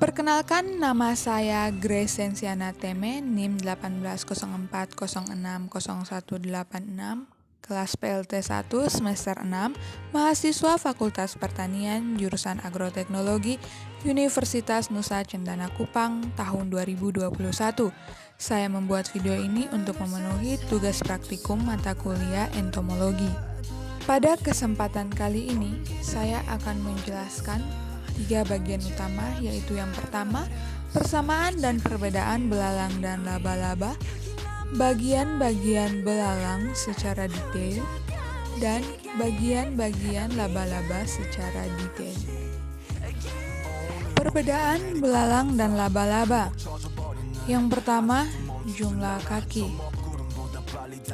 Perkenalkan, nama saya Grace Sensiana Teme, NIM 1804060186, kelas PLT 1 semester 6, mahasiswa Fakultas Pertanian, jurusan Agroteknologi, Universitas Nusa Cendana Kupang, tahun 2021. Saya membuat video ini untuk memenuhi tugas praktikum mata kuliah entomologi. Pada kesempatan kali ini, saya akan menjelaskan 3 bagian utama, yaitu yang pertama, persamaan dan perbedaan belalang dan laba-laba, bagian-bagian belalang secara detail, dan bagian-bagian laba-laba secara detail. Perbedaan belalang dan laba-laba. Yang pertama, jumlah kaki.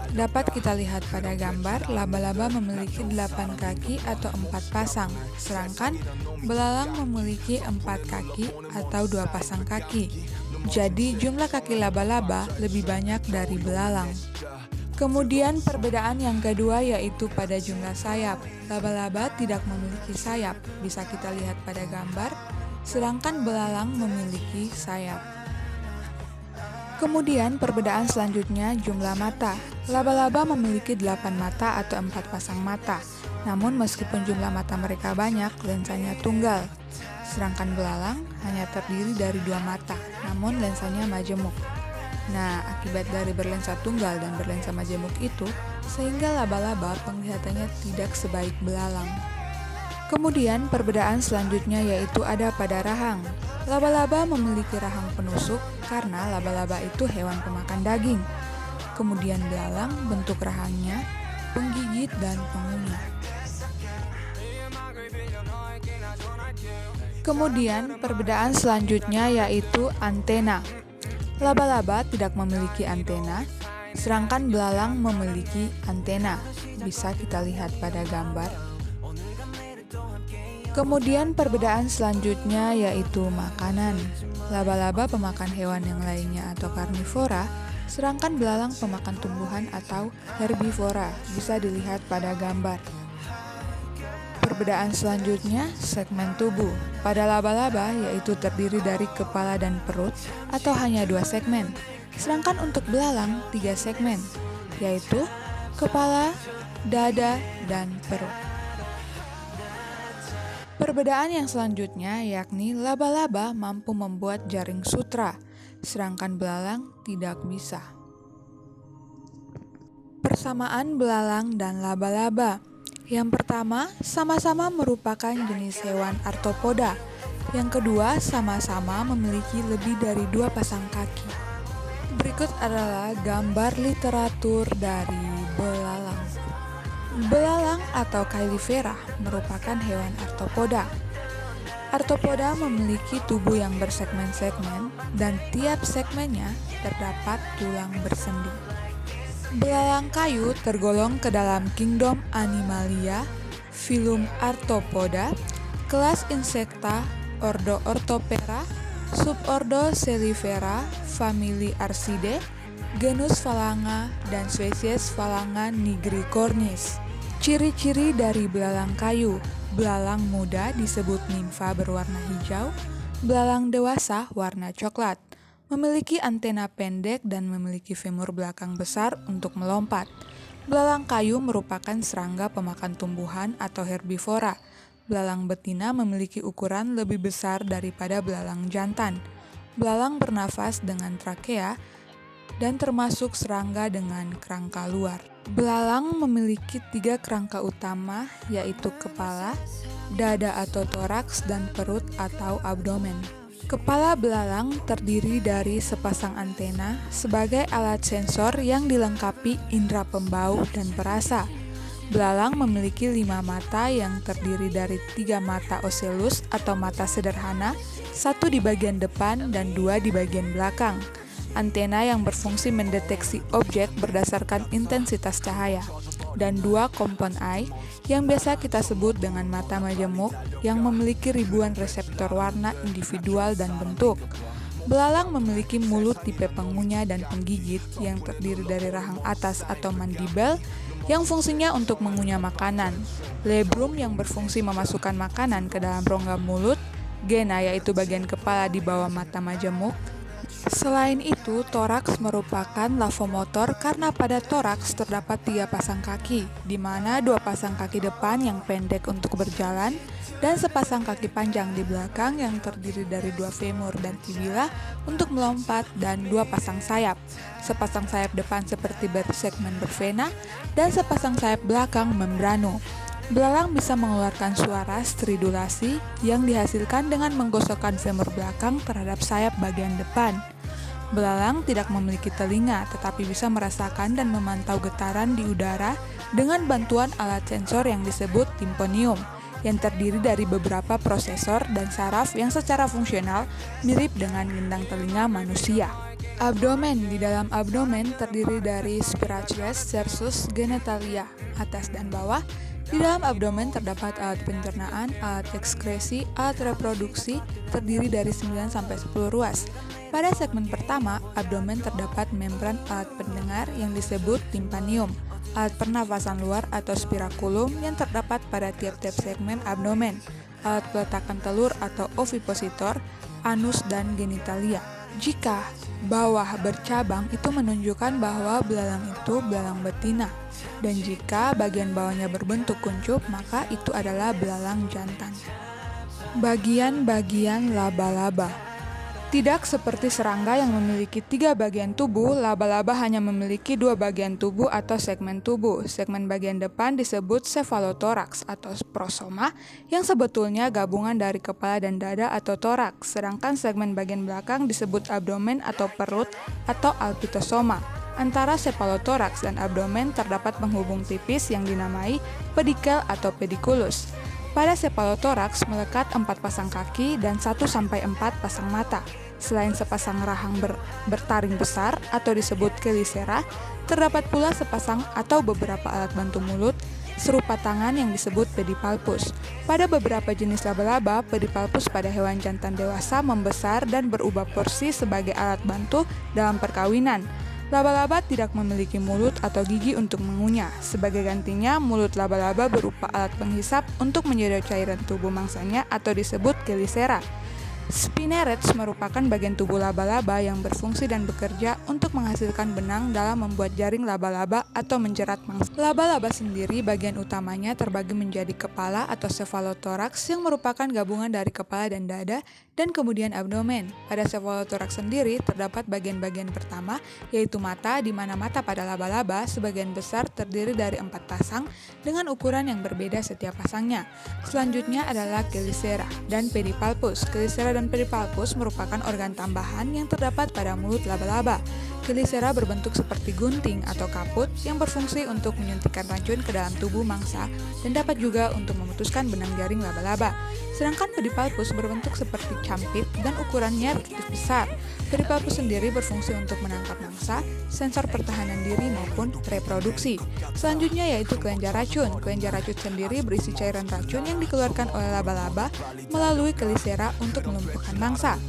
Dapat kita lihat pada gambar, laba-laba memiliki 8 kaki atau 4 pasang, sedangkan belalang memiliki 4 kaki atau 2 pasang kaki. Jadi jumlah kaki laba-laba lebih banyak dari belalang. Kemudian perbedaan yang kedua yaitu pada jumlah sayap. Laba-laba tidak memiliki sayap, bisa kita lihat pada gambar, sedangkan belalang memiliki sayap. Kemudian perbedaan selanjutnya jumlah mata. Laba-laba memiliki 8 mata atau 4 pasang mata. Namun meskipun jumlah mata mereka banyak, lensanya tunggal. Sedangkan belalang hanya terdiri dari 2 mata, namun lensanya majemuk. Nah, akibat dari berlensa tunggal dan berlensa majemuk itu, sehingga laba-laba penglihatannya tidak sebaik belalang. Kemudian perbedaan selanjutnya yaitu ada pada rahang. Laba-laba memiliki rahang penusuk karena laba-laba itu hewan pemakan daging. Kemudian belalang bentuk rahangnya penggigit dan pengunyah. Kemudian perbedaan selanjutnya yaitu antena. Laba-laba tidak memiliki antena, sedangkan belalang memiliki antena. Bisa kita lihat pada gambar. Kemudian perbedaan selanjutnya yaitu makanan. Laba-laba pemakan hewan yang lainnya atau karnivora, sedangkan belalang pemakan tumbuhan atau herbivora, bisa dilihat pada gambar. Perbedaan selanjutnya, segmen tubuh. Pada laba-laba yaitu terdiri dari kepala dan perut atau hanya 2 segmen. Sedangkan untuk belalang 3 segmen, yaitu kepala, dada, dan perut. Perbedaan yang selanjutnya yakni laba-laba mampu membuat jaring sutra, sedangkan belalang tidak bisa. Persamaan belalang dan laba-laba. Yang pertama, sama-sama merupakan jenis hewan arthropoda. Yang kedua, sama-sama memiliki lebih dari 2 pasang kaki. Berikut adalah gambar literatur dari belalang. Belalang atau Caelifera merupakan hewan arthropoda. Arthropoda memiliki tubuh yang bersegmen-segmen dan tiap segmennya terdapat tulang bersendi. Belalang kayu tergolong ke dalam kingdom Animalia, filum Arthropoda, kelas Insecta, ordo Orthoptera, subordo Caelifera, famili Arcidae, genus Phalanga, dan spesies Phalanga nigricornis. Ciri-ciri dari belalang kayu. Belalang muda disebut nimfa berwarna hijau, belalang dewasa warna coklat. Memiliki antena pendek dan memiliki femur belakang besar untuk melompat. Belalang kayu merupakan serangga pemakan tumbuhan atau herbivora. Belalang betina memiliki ukuran lebih besar daripada belalang jantan. Belalang bernafas dengan trakea dan termasuk serangga dengan kerangka luar. Belalang memiliki 3 kerangka utama, yaitu kepala, dada atau toraks, dan perut atau abdomen. Kepala belalang terdiri dari sepasang antena sebagai alat sensor yang dilengkapi indera pembau dan perasa. Belalang memiliki 5 mata yang terdiri dari 3 mata ocellus atau mata sederhana, 1 di bagian depan dan 2 di bagian belakang. Antena yang berfungsi mendeteksi objek berdasarkan intensitas cahaya, dan 2 kompon eye yang biasa kita sebut dengan mata majemuk yang memiliki ribuan reseptor warna individual dan bentuk. Belalang memiliki mulut tipe pengunyah dan penggigit yang terdiri dari rahang atas atau mandibel yang fungsinya untuk mengunyah makanan, labrum yang berfungsi memasukkan makanan ke dalam rongga mulut, Gena yaitu bagian kepala di bawah mata majemuk. Selain itu, toraks merupakan lavomotor karena pada toraks terdapat 3 pasang kaki, di mana 2 pasang kaki depan yang pendek untuk berjalan, dan sepasang kaki panjang di belakang yang terdiri dari 2 femur dan tibia untuk melompat, dan 2 pasang sayap. Sepasang sayap depan seperti bersegmen bervena, dan sepasang sayap belakang membrano. Belalang bisa mengeluarkan suara stridulasi yang dihasilkan dengan menggosokkan femur belakang terhadap sayap bagian depan. Belalang tidak memiliki telinga, tetapi bisa merasakan dan memantau getaran di udara dengan bantuan alat sensor yang disebut timpanium, yang terdiri dari beberapa prosesor dan saraf yang secara fungsional mirip dengan gendang telinga manusia. Abdomen. Di dalam abdomen terdiri dari spiracheles versus genitalia, atas dan bawah. Di dalam abdomen terdapat alat pencernaan, alat ekskresi, alat reproduksi, terdiri dari 9-10 ruas. Pada segmen pertama, abdomen terdapat membran alat pendengar yang disebut timpanium, alat pernafasan luar atau spiraculum yang terdapat pada tiap-tiap segmen abdomen, alat peletakan telur atau ovipositor, anus, dan genitalia. Jika bawah bercabang, itu menunjukkan bahwa belalang itu belalang betina. Dan jika bagian bawahnya berbentuk kuncup, maka itu adalah belalang jantan. Bagian-bagian laba-laba. Tidak seperti serangga yang memiliki 3 bagian tubuh, laba-laba hanya memiliki 2 bagian tubuh atau segmen tubuh. Segmen bagian depan disebut cephalothoraks atau prosoma, yang sebetulnya gabungan dari kepala dan dada atau toraks, sedangkan segmen bagian belakang disebut abdomen atau perut atau alpitosoma. Antara cephalothoraks dan abdomen terdapat penghubung tipis yang dinamai pedikel atau pediculus. Pada cephalothoraks melekat 4 pasang kaki dan 1-4 pasang mata. Selain sepasang rahang bertaring besar atau disebut chelicera, terdapat pula sepasang atau beberapa alat bantu mulut serupa tangan yang disebut pedipalpus. Pada beberapa jenis laba-laba, pedipalpus pada hewan jantan dewasa membesar dan berubah porsi sebagai alat bantu dalam perkawinan. Laba-laba tidak memiliki mulut atau gigi untuk mengunyah. Sebagai gantinya, mulut laba-laba berupa alat penghisap untuk menyedot cairan tubuh mangsanya atau disebut chelicera. Spinnerets merupakan bagian tubuh laba-laba yang berfungsi dan bekerja untuk menghasilkan benang dalam membuat jaring laba-laba atau menjerat mangsa. Laba-laba sendiri bagian utamanya terbagi menjadi kepala atau cephalothoraks yang merupakan gabungan dari kepala dan dada, dan kemudian abdomen. Pada cephalothoraks sendiri terdapat bagian-bagian pertama, yaitu mata, di mana mata pada laba-laba sebagian besar terdiri dari 4 pasang dengan ukuran yang berbeda setiap pasangnya. Selanjutnya adalah chelicera dan pedipalpus. Chelicera dan pedipalpus merupakan organ tambahan yang terdapat pada mulut laba-laba. Chelicera berbentuk seperti gunting atau kaput yang berfungsi untuk menyuntikkan racun ke dalam tubuh mangsa dan dapat juga untuk memutuskan benang jaring laba-laba. Sedangkan pedipalpus berbentuk seperti campit dan ukurannya relatif besar. Pedipalpus sendiri berfungsi untuk menangkap mangsa, sensor pertahanan diri maupun reproduksi. Selanjutnya yaitu kelenjar racun. Kelenjar racun sendiri berisi cairan racun yang dikeluarkan oleh laba-laba melalui chelicera untuk melumpuhkan mangsa.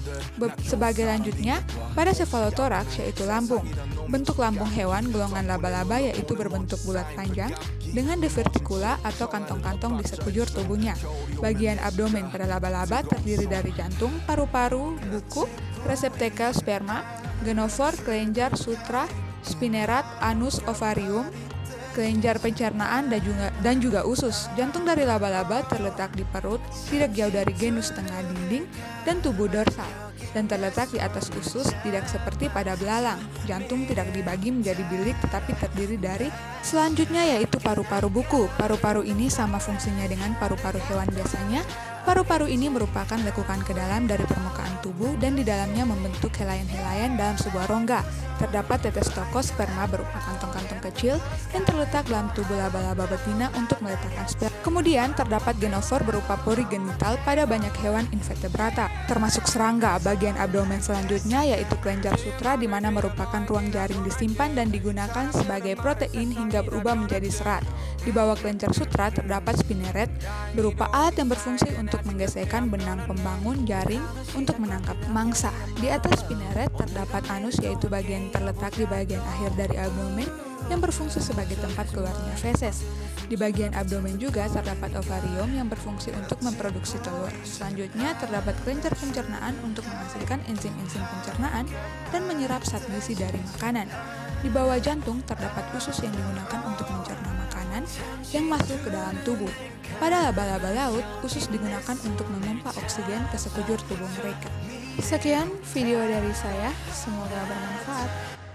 Sebagai lanjutnya, pada cephalothoraks yaitu lambung. Bentuk lambung hewan golongan laba-laba yaitu berbentuk bulat panjang dengan diverticula atau kantong-kantong di sekujur tubuhnya. Bagian abdomen pada laba-laba terdiri dari jantung, paru-paru, buku, reseptakel sperma, genofor, kelenjar sutra, spinerat, anus, ovarium, kelenjar pencernaan dan juga usus. Jantung dari laba-laba terletak di perut, tidak jauh dari genus tengah dinding dan tubuh dorsal, dan terletak di atas usus, tidak seperti pada belalang. Jantung tidak dibagi menjadi bilik tetapi terdiri dari selanjutnya yaitu paru-paru buku. Paru-paru ini sama fungsinya dengan paru-paru hewan biasanya. Paru-paru ini merupakan lekukan ke dalam dari permukaan tubuh dan di dalamnya membentuk helaian-helaian dalam sebuah rongga. Terdapat tetes toko sperma berupa kantong-kantong kecil yang terletak dalam tubuh laba-laba betina untuk meletakkan sperma. Kemudian terdapat genofor berupa pori genital pada banyak hewan invertebrata, termasuk serangga. Bagian abdomen selanjutnya yaitu kelenjar sutra, di mana merupakan ruang jaring disimpan dan digunakan sebagai protein hingga berubah menjadi serat. Di bawah kelenjar sutra terdapat spinneret berupa alat yang berfungsi untuk menggesekkan benang pembangun jaring untuk menangkap mangsa. Di atas spinneret terdapat anus, yaitu bagian terletak di bagian akhir dari abdomen yang berfungsi sebagai tempat keluarnya feses. Di bagian abdomen juga terdapat ovarium yang berfungsi untuk memproduksi telur. Selanjutnya terdapat kelenjar pencernaan untuk menghasilkan enzim-enzim pencernaan dan menyerap zat gizi dari makanan. Di bawah jantung terdapat usus yang digunakan untuk mencerna makanan yang masuk ke dalam tubuh. Pada laba-laba laut, usus digunakan untuk memompa oksigen ke sekujur tubuh mereka. Sekian video dari saya, semoga bermanfaat.